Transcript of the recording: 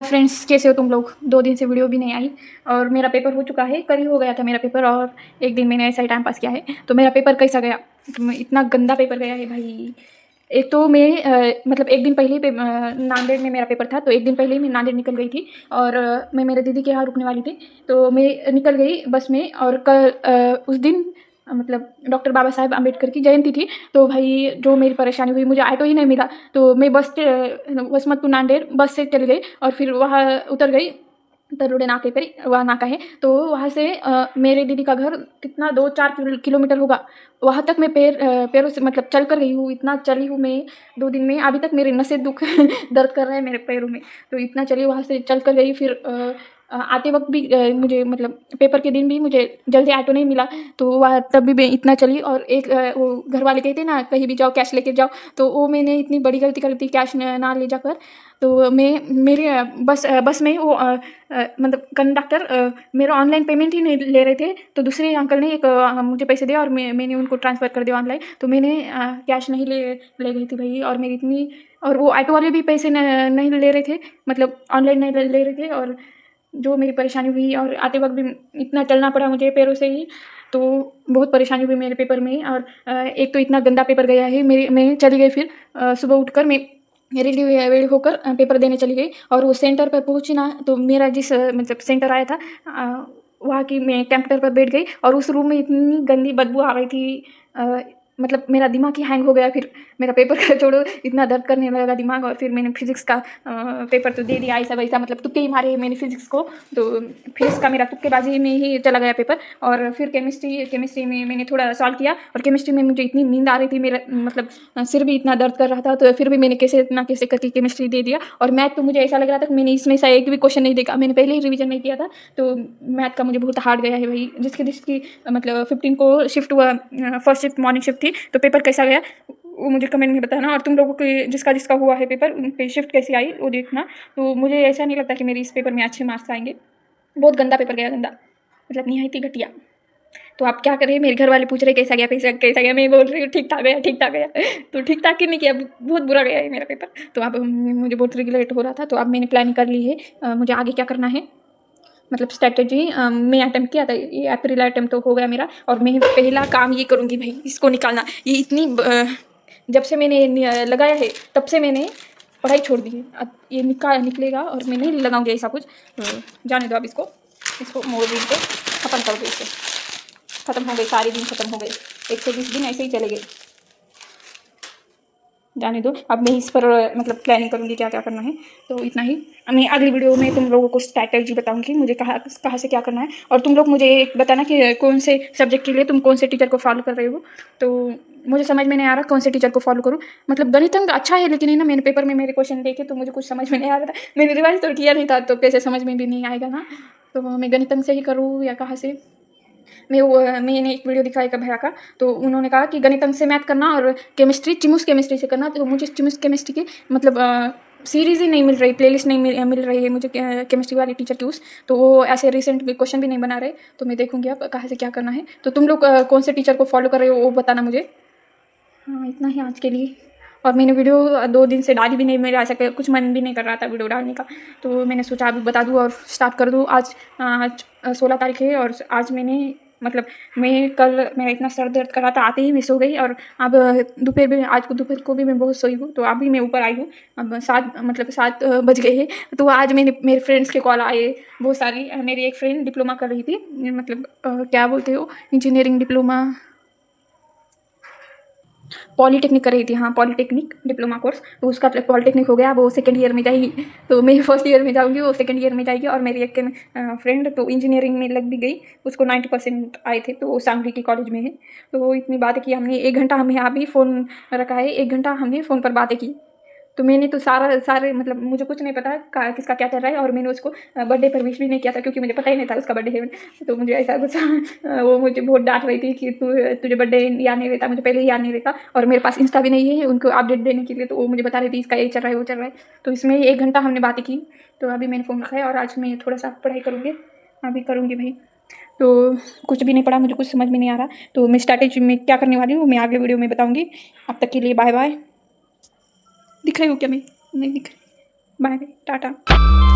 Friends, कैसे हो तुम लोग? 2 दिन से वीडियो भी नहीं आई और मेरा पेपर हो चुका है। कल ही हो गया था मेरा पेपर और एक दिन मैंने ऐसा ही टाइम पास किया है। तो मेरा पेपर कैसा गया? इतना गंदा पेपर गया है भाई। एक तो मैं मतलब एक दिन पहले ही नांदेड़ में मेरा पेपर था, तो एक दिन पहले ही मैं नांदेड़ निकल गई थी और मैं मेरे दीदी के यहाँ रुकने वाली थी। तो मैं निकल गई बस में और कल उस दिन मतलब डॉक्टर बाबा साहेब अम्बेडकर की जयंती थी। तो भाई जो मेरी परेशानी हुई, मुझे ऑटो ही नहीं मिला। तो मैं वसमत टू नांदेड़ बस से चली गई और फिर वहाँ उतर गई तरुड़े नाके पर। वह नाका है, तो वहाँ से मेरे दीदी का घर कितना 2-4 किलोमीटर होगा। वहाँ तक मैं पैरों से मतलब चल कर गई हूँ। इतना चली हूँ मैं 2 दिन में, अभी तक मेरे नसें दुख दर्द कर रहे हैं मेरे पैरों में। तो इतना चली, वहाँ से चल कर गई। फिर आते वक्त भी मुझे मतलब पेपर के दिन भी मुझे जल्दी ऑटो नहीं मिला। तो वह तब भी मैं इतना चली और एक वो घर वाले कहते ना कहीं भी जाओ कैश लेके जाओ, तो वो मैंने इतनी बड़ी गलती कर दी कैश ना ले जाकर। तो मैं मेरे बस में वो मतलब कंडक्टर मेरा ऑनलाइन पेमेंट ही नहीं ले रहे थे। तो दूसरे अंकल ने मुझे पैसे दिया और मैंने उनको ट्रांसफ़र कर दिया ऑनलाइन। तो मैंने कैश नहीं ले गई थी भाई। और मेरी इतनी, और वो ऑटो वाले भी पैसे नहीं ले रहे थे, मतलब ऑनलाइन नहीं ले रहे थे। और जो मेरी परेशानी हुई और आते वक्त भी इतना चलना पड़ा मुझे पैरों से ही। तो बहुत परेशानी हुई मेरे पेपर में। और एक तो इतना गंदा पेपर गया है। मैं चली गई फिर सुबह उठकर मैं रेडी वेडी होकर पेपर देने चली गई। और वो सेंटर पर पहुंची ना, तो मेरा जिस मतलब सेंटर आया था वहाँ की मैं कंप्यूटर पर बैठ गई और उस रूम में इतनी गंदी बदबू आ रही थी। मतलब मेरा दिमाग ही हैंग हो गया। फिर मेरा पेपर का छोड़ो, इतना दर्द करने लगा दिमाग। और फिर मैंने फिजिक्स का पेपर तो दे दिया ऐसा वैसा, मतलब तुक्के ही मारे मैंने फिजिक्स को। तो फिजिक्स का मेरा तुक्केबाजी में ही चला गया पेपर। और फिर केमिस्ट्री में मैंने थोड़ा सॉल्व किया और केमिस्ट्री में मुझे इतनी नींद आ रही थी, मेरा मतलब सिर भी इतना दर्द कर रहा था। तो फिर भी मैंने कैसे ना कैसे करके केमिस्ट्री दे दिया। और मैथ तो मुझे ऐसा लग रहा था कि मैंने इसमें से एक भी क्वेश्चन नहीं देखा, मैंने पहले ही रिवीजन नहीं किया था। तो मैथ का मुझे बहुत हार्ड गया है भाई। जिसकी मतलब 15 को शिफ्ट हुआ, फर्स्ट शिफ्ट मॉर्निंग शिफ्ट थी। तो पेपर कैसा गया वो मुझे कमेंट में बताना। और तुम लोगों के जिसका हुआ है पेपर, उनकी शिफ्ट कैसी आई वो देखना। तो मुझे ऐसा नहीं लगता कि मेरी इस पेपर में अच्छे मार्क्स आएंगे। बहुत गंदा पेपर गया, गंदा मतलब निहायत ही घटिया। तो आप क्या करें? मेरे घर वाले पूछ रहे कैसा गया कैसा गया, मैं बोल रही हूँ ठीक ठाक गया, ठीक ठाक गया। तो ठीक ठाक ही नहीं किया, बहुत बुरा गया है मेरा पेपर। तो अब मुझे बहुत रिग्रेट हो रहा था। तो अब मैंने प्लानिंग कर ली है मुझे आगे क्या करना है, मतलब स्ट्रैटेजी। मैं अटेम्प्ट किया था, ये अप्रैल अटेम्प्ट तो हो गया मेरा। और मैं पहला काम ये करूँगी भाई, इसको निकालना। ये इतनी जब से मैंने लगाया है तब से मैंने पढ़ाई छोड़ दी है। अब ये निकलेगा और मैं नहीं लगाऊंगी ऐसा कुछ। जाने दो अब इसको मोड़ दी को खत्म कर दो। इसे ख़त्म हो गई, सारे दिन ख़त्म हो गए, 120 दिन ऐसे ही चले गए। जाने दो, अब मैं इस पर मतलब प्लानिंग करूँगी क्या क्या करना है। तो इतना ही। मैं अगली वीडियो में तुम लोगों को स्ट्रैटेजी बताऊँगी मुझे कहाँ से क्या करना है। और तुम लोग मुझे एक बताना कि कौन से सब्जेक्ट के लिए तुम कौन से टीचर को फॉलो कर रहे हो। तो मुझे समझ में नहीं आ रहा कौन से टीचर को फॉलो करूँ। मतलब गणित अंक अच्छा है, लेकिन है ना मैंने पेपर में मेरे क्वेश्चन देखे तो मुझे कुछ समझ में नहीं आ रहा था। मैंने रिवाइज तो किया नहीं था, तो कैसे समझ में भी नहीं आएगा ना। तो मैं गणित अंक से ही करूँ या कहाँ से? मैंने एक वीडियो दिखा एक भैया का, तो उन्होंने कहा कि गणित अंक से मैथ करना और केमिस्ट्री चिमूस केमिस्ट्री से करना। तो मुझे चिमूस केमिस्ट्री की मतलब सीरीज़ ही नहीं मिल रही, प्लेलिस्ट नहीं मिल रही है मुझे केमिस्ट्री वाली टीचर की उस। तो वो ऐसे रिसेंट क्वेश्चन भी नहीं बना रहे। तो मैं देखूँगी अब कहाँ से क्या करना है। तो तुम लोग कौन से टीचर को फॉलो कर रहे हो वो बताना मुझे। हाँ, इतना ही आज के लिए। और मैंने वीडियो 2 दिन से डाली भी नहीं, मेरा ऐसा कुछ मन भी नहीं कर रहा था वीडियो डालने का। तो मैंने सोचा अभी बता दूँ और स्टार्ट कर दूँ। आज 16 तारीख है और आज मैंने मतलब मैं कल मेरा इतना सर दर्द कर रहा था, आते ही मैं सो गई। और अब दोपहर को भी मैं बहुत सोई हूँ। तो अभी मैं ऊपर आई हूँ, अब 7 बज गए हैं। तो आज मेरे फ्रेंड्स के कॉल आए बहुत सारी। मेरी एक फ्रेंड डिप्लोमा कर रही थी, मतलब क्या बोलते हो, इंजीनियरिंग डिप्लोमा, पॉलीटेक्निक कर रही थी। हाँ, पॉलीटेक्निक डिप्लोमा कोर्स। तो उसका पॉलीटेक्निक हो गया, वो सेकंड ईयर में जाएगी। तो मैं फर्स्ट ईयर में जाऊँगी, वो सेकंड ईयर में जाएगी। और मेरी एक फ्रेंड तो इंजीनियरिंग में लग भी गई, उसको 90% आए थे। तो वो सांगली की कॉलेज में है। तो इतनी बातें की हमने, 1 घंटा हमें यहाँ भी फ़ोन रखा है, 1 घंटा हमने फ़ोन पर बातें की। तो मैंने तो सारे मतलब मुझे कुछ नहीं पता किसका क्या चल रहा है। और मैंने उसको बर्थडे पर विश भी नहीं किया था, क्योंकि मुझे पता ही नहीं था उसका बर्थडे है। तो मुझे ऐसा कुछ वो मुझे बहुत डांट रही थी कि तुझे बर्थडे याद नहीं रहता। मुझे पहले ही याद नहीं रहता। और मेरे पास इंस्टा भी नहीं है उनको अपडेट देने के लिए। तो वो मुझे बता रही थी इसका ये चल रहा है वो चल रहा है। तो इसमें 1 घंटा हमने बातें की। तो अभी मैंने फ़ोन रखा है और आज मैं थोड़ा सा पढ़ाई करूँगी, अभी करूँगी भाई। तो कुछ भी नहीं पढ़ा, मुझे कुछ समझ में नहीं आ रहा। तो मैं स्ट्रैटेजी में क्या करने वाली हूँ मैं अगले वीडियो में बताऊँगी। अब तक के लिए बाय बाय। दिख रही हो क्या मैं? नहीं दिख रही। Bye bye, Tata.